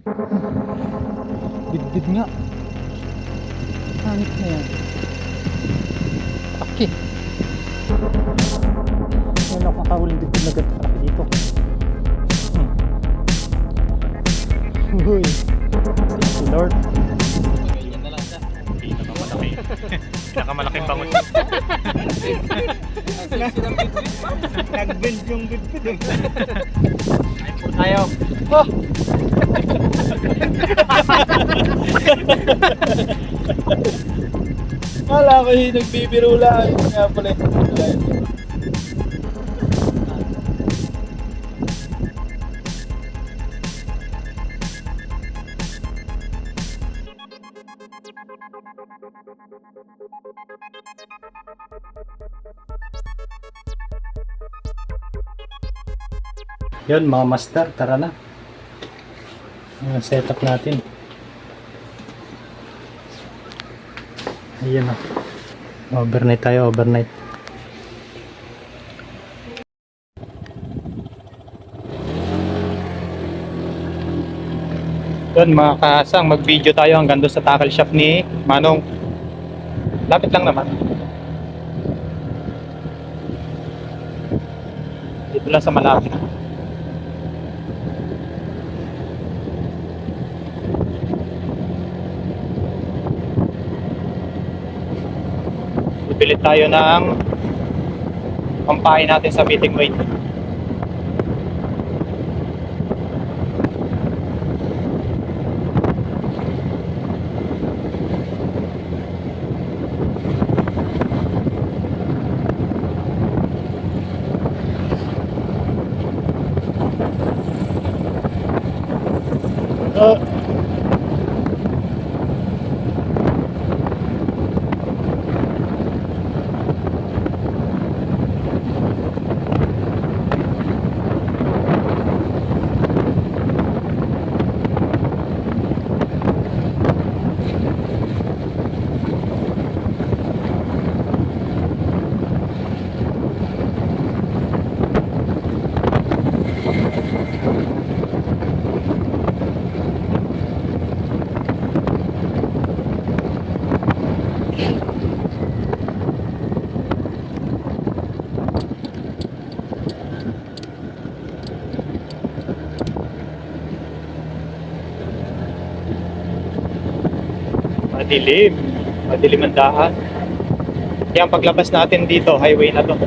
Bidbid nga. Hanip na yan. Aki. Yan ako kakahuling bidbid na ganito kalaki dito. Uy. Thank you Lord. Ganyan na lang siya. Pinakamalaki. Pinakamalaking bangon. Nag-bend yung bidbid. Ayaw. Oh! Wala ko yung nagbibiro lang. Kaya pala yung Yun mga master, tara na. Yung setup natin. Ayan o. Overnight tayo, overnight. Yun mga kasang, mag-video tayo hanggang doon sa tackle shop ni Manong. Lapit lang naman. Dito lang sa malapit. Bibili tayo ng pampain natin sa meeting weight. Madilim. Madilim ang daan. Kaya ang paglabas natin dito, highway na to.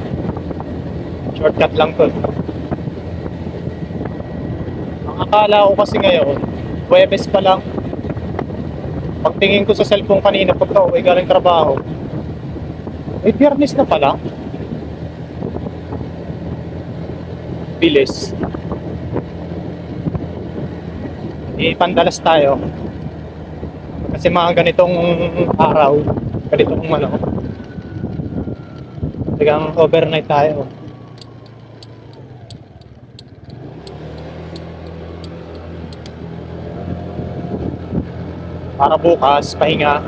Shortcut lang to. Ang akala ko kasi ngayon, Huwebes pa lang. Pagtingin ko sa cellphone kanina pagka uwi galing trabaho, Biyernes na pala. Bilis. Ipandalas tayo. Kasi mga ganitong araw, ganitong talagang overnight tayo. Para bukas, pahinga,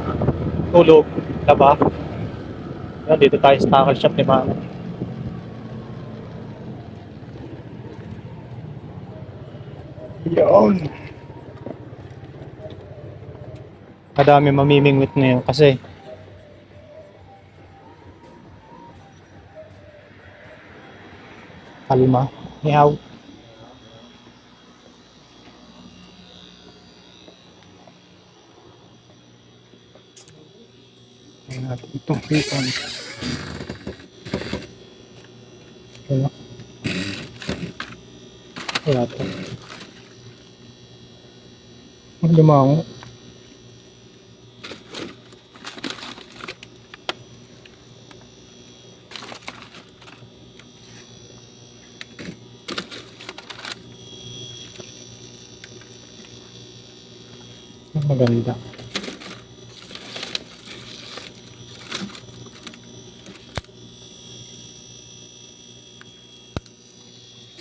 tulog, laba. Yan, dito tayo sa tackle shop ni Mama. Yan. Madami mamimingwit ngayon kasi kalma, miyaw. Ayan natin itong hipon. Wala. Wala ito. Ang limango. Maganda.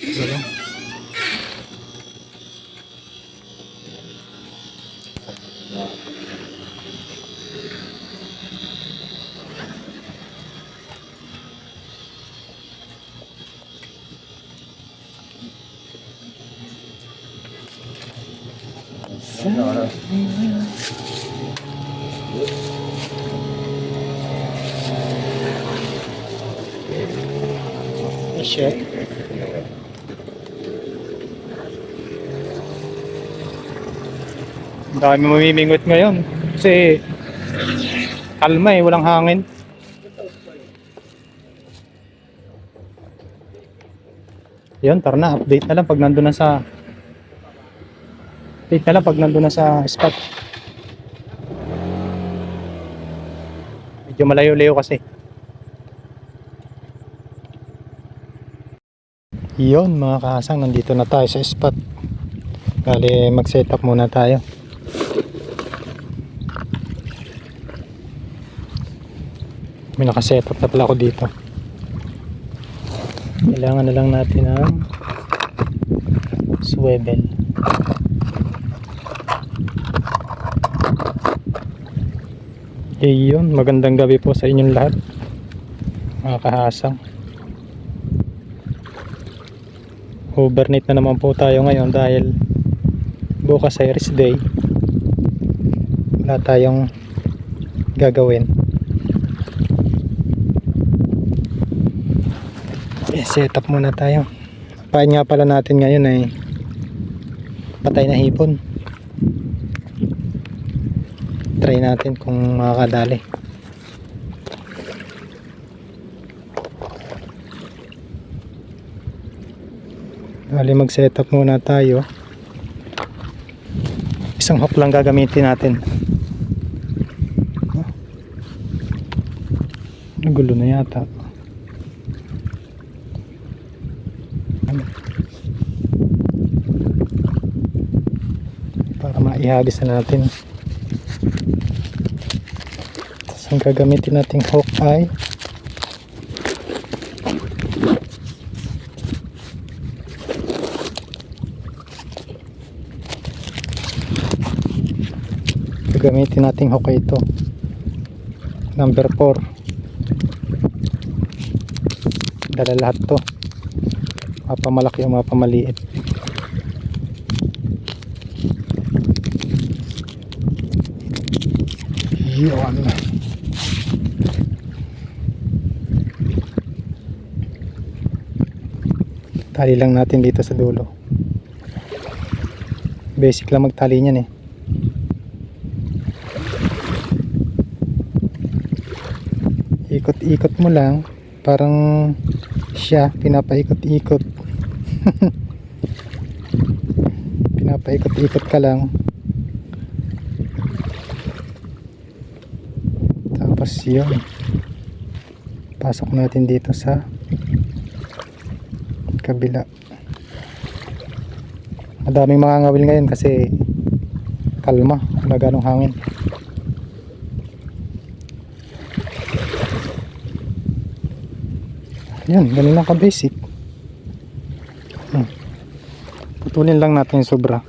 Wala. Shit. Ang dami mamimingot ngayon. Kasi kalma eh, walang hangin. Yun, tara na. Update na lang pag nandun na sa... Update na lang pag nandun na sa spot. Medyo malayo-layo kasi. Yun mga kahasang, nandito na tayo sa spot. Bali mag-set up muna tayo. May naka-set up na pala ako dito. Kailangan na lang natin ng swivel. Yun, magandang gabi po sa inyong lahat mga kahasang. Overnight na naman po tayo ngayon dahil bukas ay rest day. Wala tayong gagawin. Set up muna tayo. Pain nga pala natin ngayon ay patay na hipon. Try natin kung makakadali. Bali mag set up muna tayo. Isang hook lang gagamitin natin. Nagulo na yata. Para maihagis na natin. Tapos ang gagamitin nating hook ay gagamitin nating hook ay ito, number 4. Dala lahat to, mapamalaki o mapamaliit. Yun. Tali lang natin dito sa dulo. Basic lang magtali niyan eh. Ikot-ikot mo lang, parang siya pinapaikot-ikot. Pinapaikot-ikot ka lang. Tapos yun, pasok natin dito sa kabila. Madaming mga ngawil ngayon kasi kalma, wala ganong hangin. Yan, ganun lang ka-basic. Putulin lang natin yung sobra.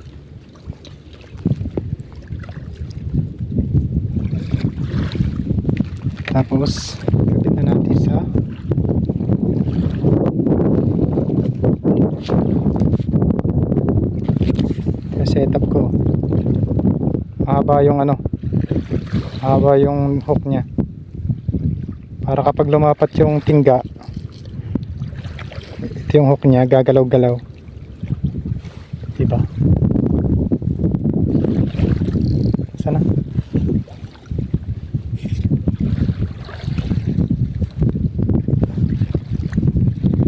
Tapos, kapit na natin sa setup ko. Mahaba yung mahaba yung hook niya. Para kapag lumapat yung tingga, ito yung hook niya, gagalaw-galaw. Diba? Sana?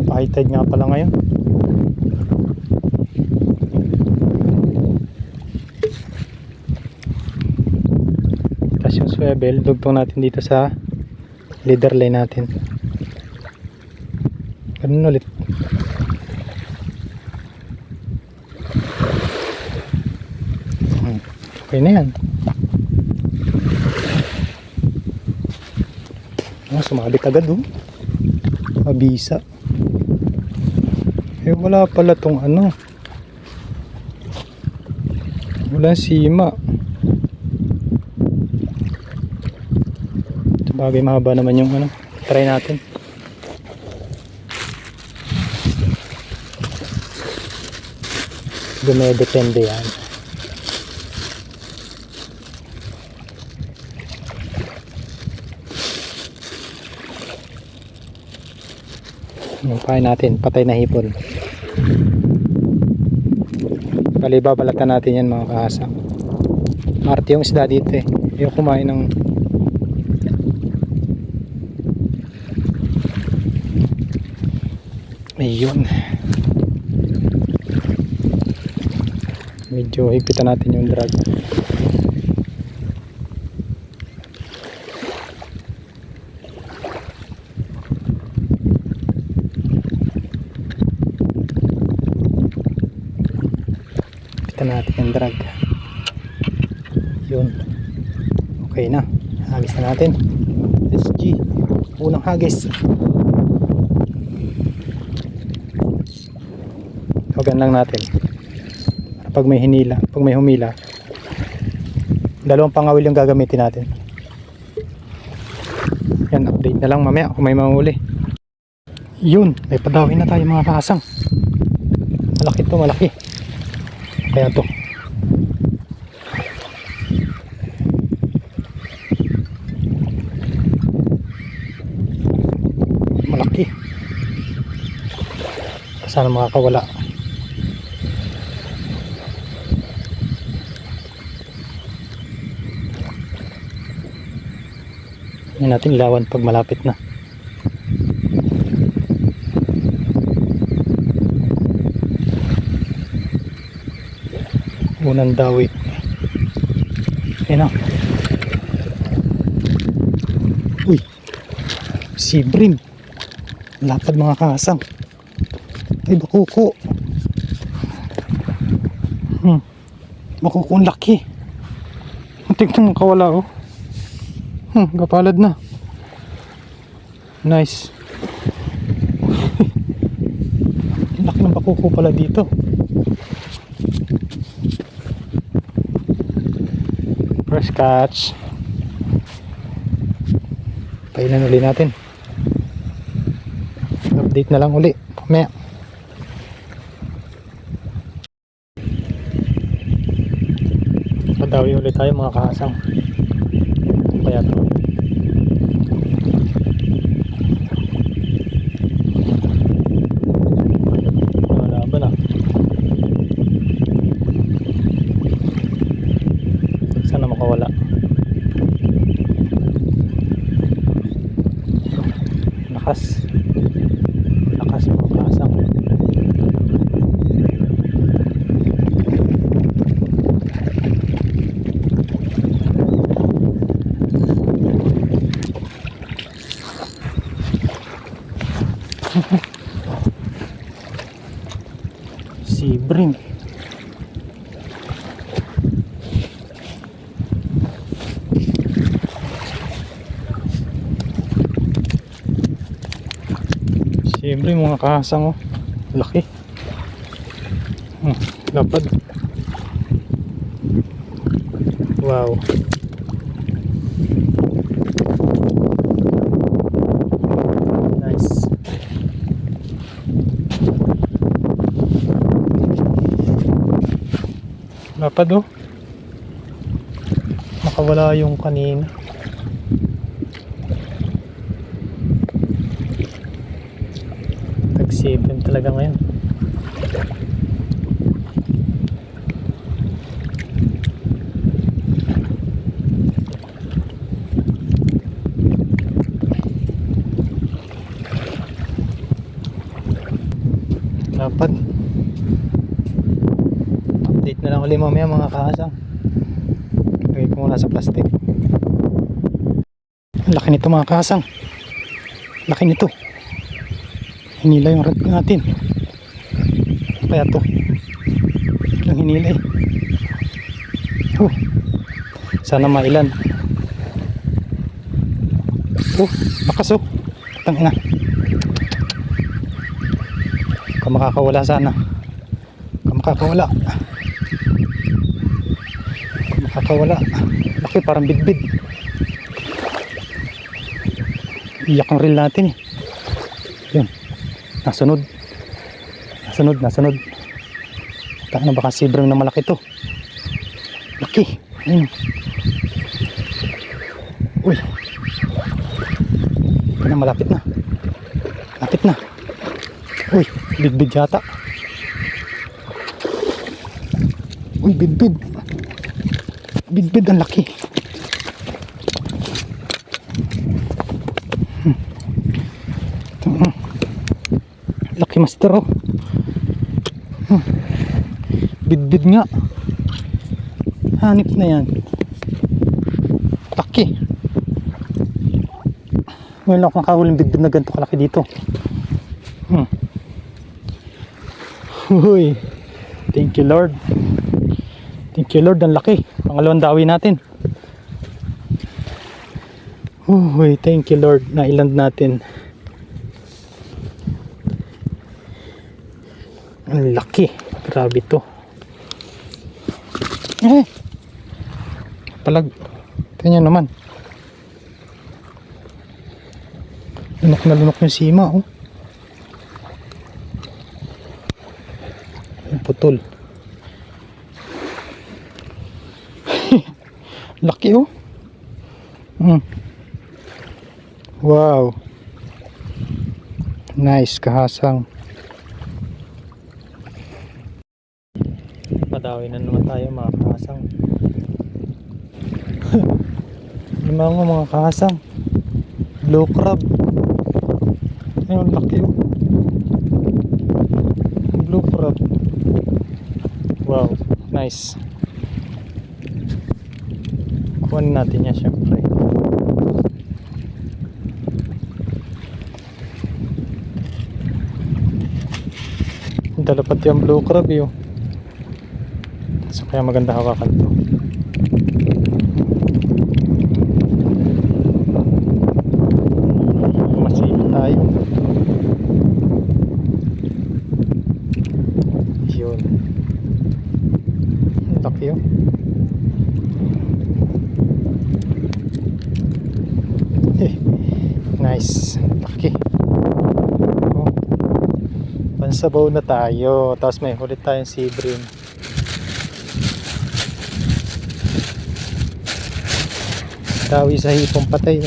High tide nga pala ngayon. Tapos yung swivel, dugtong natin dito sa leader line natin. Ganun ulit. Okay na yan. Sumabit agad mabisa. Eh wala pala tong wala sima. Sabagay mahaba naman yung try natin. Dumedepende yan. Yung kain natin, patay na hipon. Bali, babalatan natin yan mga kahasang. Marte yung isda dito eh. Yung kumain ng ayun. Medyo higpitan natin yung drag. Higpitan natin yung drag. Yun. Okay na. Hagis na natin. SG. Unang hagis. Huwag lang natin. Pag may hinila, pag may humila, dalawang pangawil yung gagamitin natin. Yan, update na lang mamaya kung may mahuli. Yun, may padawi na tayo mga kahasang. Malaki to, malaki. Kaya to. Malaki. Sana makakawala. Yan natin ilawan pag malapit na. Unang dawi. Ayan na. Uy, si Brim. Lapad mga kahasang. Ay, bakuko. Bakuko ang laki. Tingnan mo kawala oh. Kapalad na. Nice. Laki ng bakuko pala dito. First catch. Painan uli natin. Update na lang uli. Mamaya. Padawi ulit tayo mga kahasang. Kaya to. Wala ba na? Sana makawala. Lakas. Lakas mga kahasang. Si Brim. Si Brim mga kahasang oh. Laki. Lapad. Wow. Nice. Lapad oh. Makawala yung kanina. Tagsipin talaga ngayon. Lapad. Update na lang ulit mamaya mga kahasang. Lagay ko muna sa plastic. Ang laki nito mga kahasang. Laki nito. Hinila yung rod natin. Kaya to. Lang hinila eh. Sana mailan. Lakas oh. Tangina. Kung makakawala sana. Kung makakawala. Kung makakawala. Laki parang bidbid. Iyak ang reel natin eh. Yun. Nasunod. Nasunod. Tanga na baka sibrang na malaki to. Laki. Uy. Ito na malapit na. Lapit na. Uy, bidbid yata. Uy, bidbid. Bidbid, ang laki. Laki master oh. Bidbid nga. Hanip na yan. Laki. Ngayon lang akong nakahuling bidbid na ganito kalaki dito. Uy. Thank you Lord. Thank you Lord, ang laki. Pangalawang dawi natin. Uy, thank you Lord, nailand natin. Ang laki. Grabe to. Palag. Tingnan naman. Lunok na lunok yung sima oh. Yung putol. Laki oh. Wow. Nice kahasang. Padawi na naman tayo mga kahasang. Yung mga kahasang. Blue crab. Ayun, laki oh. Blue crab. Wow, nice. Kuhanin natin yan syempre. Dala pati ang blue crab yun. So kaya maganda hawakan to. Masipit tayo. Yun. Laki yun. Nice. Laki. Oh. Pansabaw na tayo. Tapos may hulit tayong sea bream. Dawi sa hipong patay.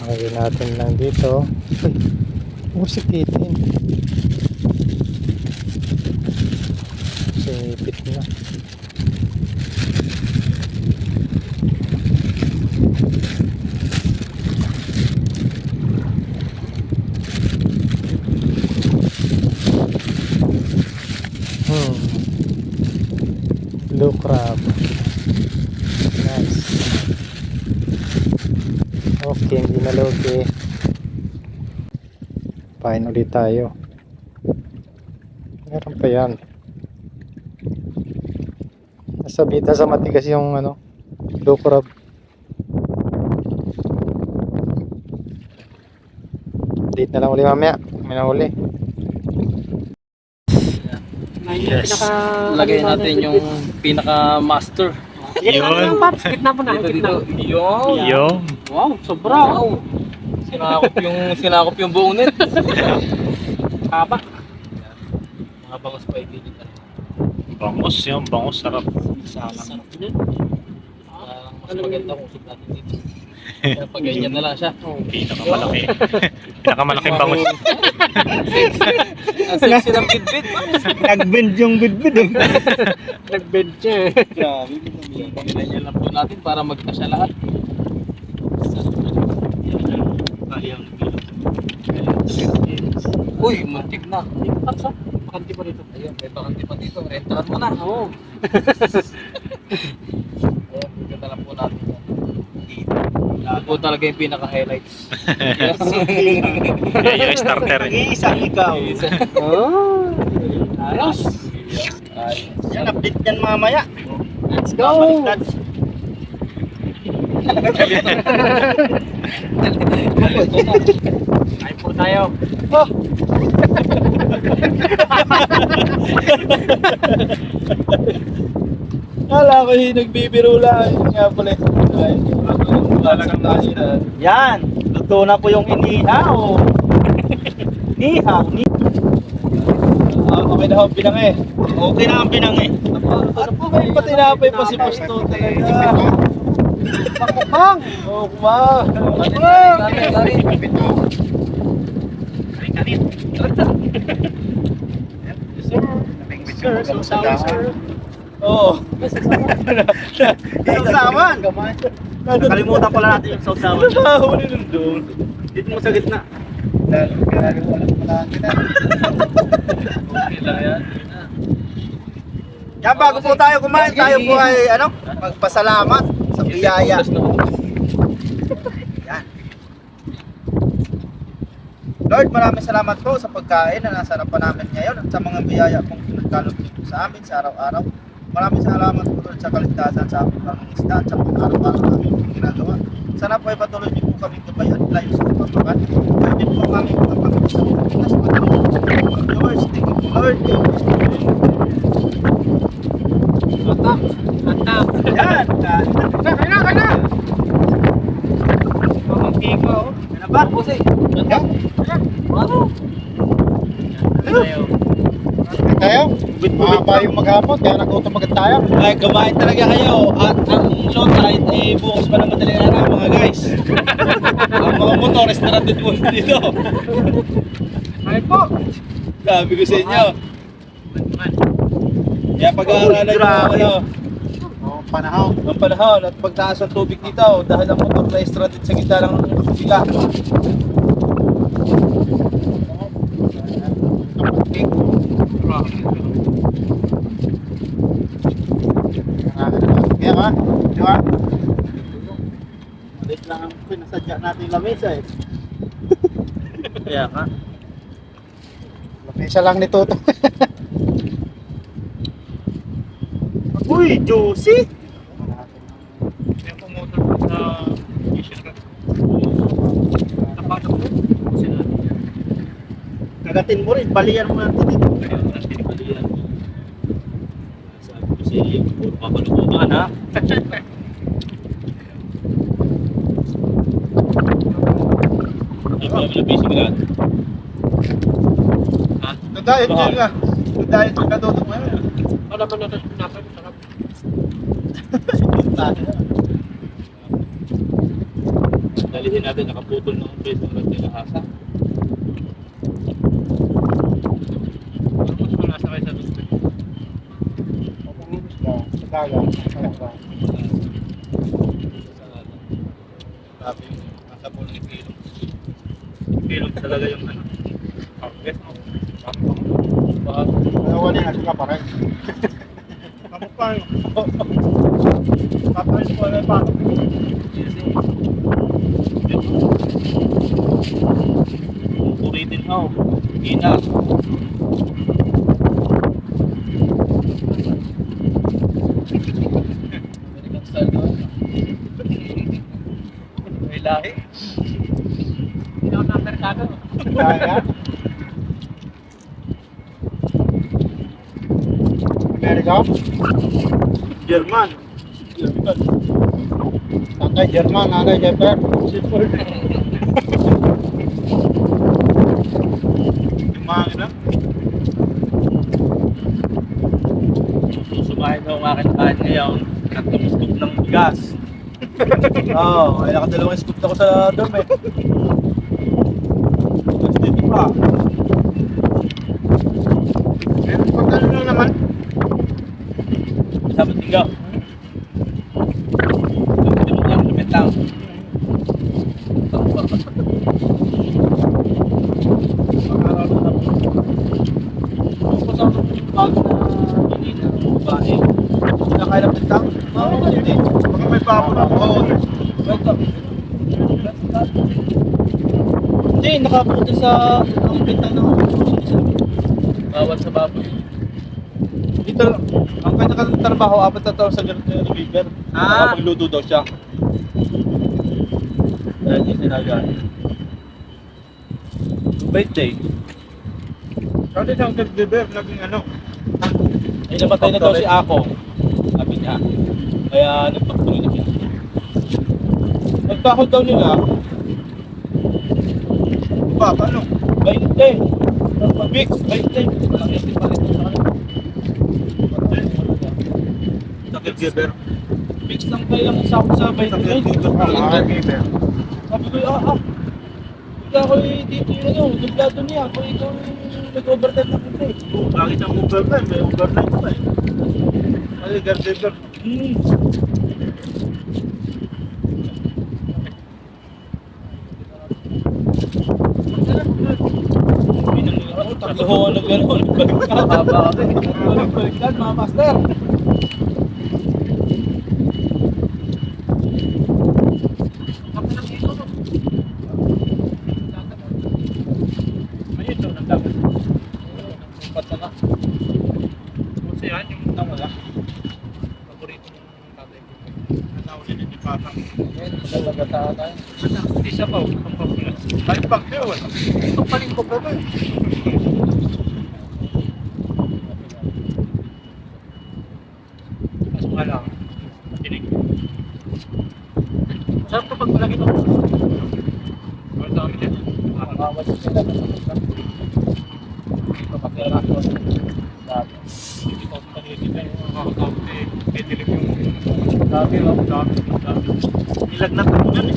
Lagyan natin lang dito. Uy, musikitin. Sipit na. Blue crab. Nice. Okay, hindi na logi. Pain ulit tayo. Meron pa yan. Nasabita sa matigas yung ano, blue crab. Date na lang uli mamaya. May nahuli. Yes. Lagay natin yung pinaka master. Yun. Gitna po na. Dito. Yun. Yun. Wow, sobra. Wow. Sinakop yung buong net. Haba. Mga bangos pa ibigit. Bangus yun. Bangus sarap. Sarap din. Mas maganda kung usap natin dito. Pag ganyan na lang siya. Pinakamalaki. Pinakamalaking bangus. Ang sexy ng bidbid. Nag-bend yung bidbid eh. Nag-bend siya. Grabe. Ganyan lang po natin para magkasya lahat. Uy, muntik na. Bakanti pa dito. Ayun, may bakanti pa dito. Rentahan mo na. Oo. Ayun, dito lang po natin. Ito po talaga yung pinaka-highlights. Yung starter. Isang ikaw. Oh, ayos. Yan, update yan mamaya. Let's go! Kain po tayo. Oh! Kala ko yung nagbibiro lang. Yun nga pala. Talagang nasa. Yan, luto na po yung inihaw. Inihaw. Okay na ho, pinangi. Okay na ang pinangi. Ano po kayo patinapay pa si Pasto talaga. Pakupang! Oh, kumang! Sir, sir. Oo. Sausawan! Nakalimutan pala natin yung sausawan. Huli nun doon. Dito mo sa gitna. Okay lang yan. Yan, bago po tayo kumain, tayo po ay magpasalamat sa biyaya. Yan. Lord, maraming salamat po sa pagkain na nasa harapan namin ngayon at sa mga biyaya pong pinagkaloob niyo po sa amin sa araw-araw. Maraming salamat po Lord sa kaligtasan sa aming pangingisda at sa pang-araw-araw namin pong ginagawa. Sana po ay patuloy niyo po kami gabay at layo sa pagpapakan. Pwede po ang aming mga pag-isip sa Pilipinas. Lord, thank you po Lord. Atap. Yan! Kaya! Yan na ba? Pusay! Tayo? Mahaba yung maghapon, kaya nagutom agad tayo. Ay, kumain talaga kayo. At ang low tide, bukas pa na madaling araw mga guys. Ang mga motor, restaurant din po dito. Ay po! Sabi ko sa inyo. Kaya pag-aaralan nyo Oh, panahon. ang panahon at pagtaas ng tubig dito dahil ang motor na stranded sa gitna ng kabila. Kaya ka? Di ba? Alis lang ang pinasadya natin lamesa eh. Kaya ka. Lamesa lang ni Toto. Uy, juicy! Kaya pumotor ko sa mission ka. Napasok ko. Kagatin mo rin, balian mo natin dito. Kaya natin balian. Sabi ko sa iyo, puro kapalukutan ha. Ay, kami na busy ka ha? Nagdayot ka nga. Nagdayot ka na Toto ngayon. Wala man natin pinapay mo sarap. Dalihin natin, nakaputol ng peso ng tinahasa. Pero mas malasa kayo sa gusto. Pagpungulos ka sa dagat. Grabe yung nasa po ng kilo. Kilo talaga yung ano. Pag-guess mo. Nawali na sila pa rin. Kapag papalis ko na pa. Puritin ho. Ina. American style ko. May lahi. Hindi ako na merkado. Kaya? Amerika? German. Tatay German, nanay Jeffer. Mga na. Susumahin daw ang aking kain ngayon. Tatlong scoop ng bigas. Oo, ay nakadalawang scoop na ko sa dorm eh. Tapos dito pa. Meron pag ano na naman. Sabi tinggaw. Sabi mo lang, lumit lang. Kasama ko yung bago na hindi na babae. Kinakain ng bintang? Oo, hindi. Baka may papo na. Oo. Welcome. Hindi, nakapunta sa ang bintang ng bawal sa baboy. Dito, ang kanya trabaho, 4 na taon sa river. Nakapagluto daw siya. Dahil yung sinaga. Birthday. Kasi siyang deliver, naging ano. Ay namatay na daw si Ako. Sabi niya. Kaya nagpagtuloy na siya. Nagkahod daw nila. Ba, paano? 20. Mix, 20. Malaki pa rin sa kanila. Sa caregiver. Fix lang tayo ang isa ko sa 29. Sabi ko, Hindi ako dito yung ano, dublado niya. Ako ikaw yung nag-overtime na kita eh. Bakit ang overtime? May overtime pa eh. Ay, gardener. Taklohan na gano'n. Balik-balikan mga master. Ayun daw, nagdagat. Umpat na. Kasi yan, yung nawala. Paborito ng tatay ko. Nanawala din ni Papa. Ayun, nagagataan tayo. Hindi siya pa, ang papula. Ay, bakit wala? Ito pa rin ko pa ba? Mas wala. Tinig. Sarap kapag malaki ito. Wala sa amin yan. Nakakawal sila na sa kapag nila ako. Hindi ko pinagigita yung makakakawal eh. Tinig yung dami lang. Dami. Nilagnat ako dyan eh.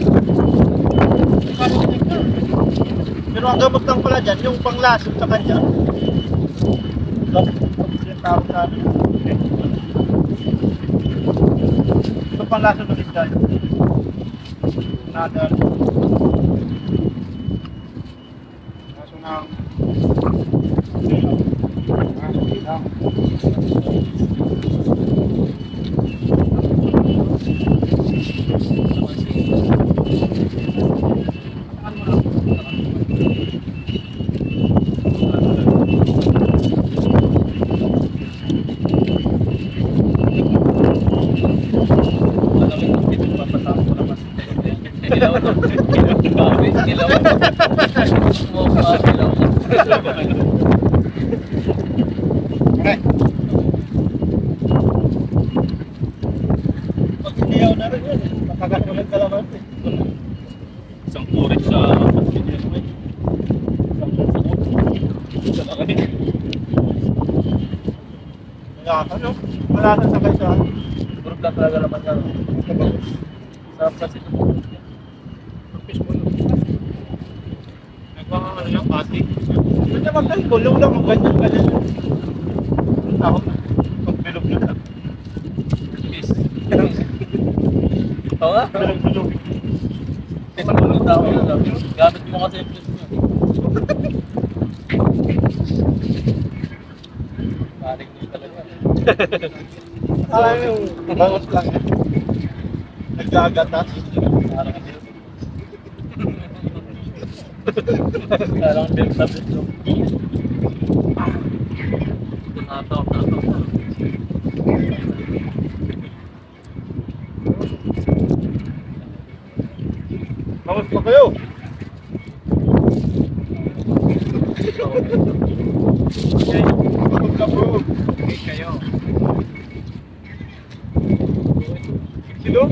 Pero ang gamot lang pala dyan, yung panglasot sa kanya. Yung tawag sa amin. Ito panglasot ulit dyan. Nada. Kaso na. Pag iniyaw na rin yun, makakasunod ka naman eh. Isang kurit sa Ano? Malasa sa kayo sa Puro lang talaga naman yan. Sarap kasi ito. Nagpapakala lang pati. Hindi naman kayo, gulong lang, ang ganyan-ganyan. Ako, pagbilog na lang. Miss. Oo nga. Bilog-bilog. Ito mo lang tao yun. Gamit mo kasi yung plus mo. Paring nyo talaga. Alam yung bangot lang yan. Nagkagatas. Parang hindi. Parang bilog sa plus mo. Tumatok. Bangot pa kayo. Bangot ka po. Okay kayo. Sino?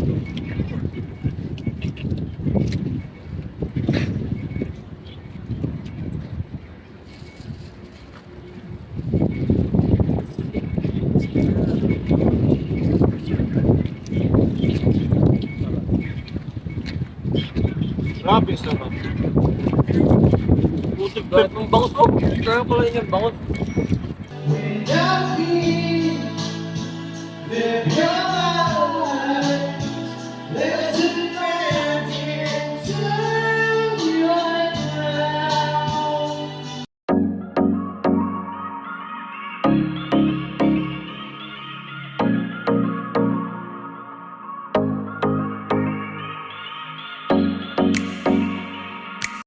Grabe sarap. Putik ba itong bangus ko? Kaya pala yung bangus. Without me,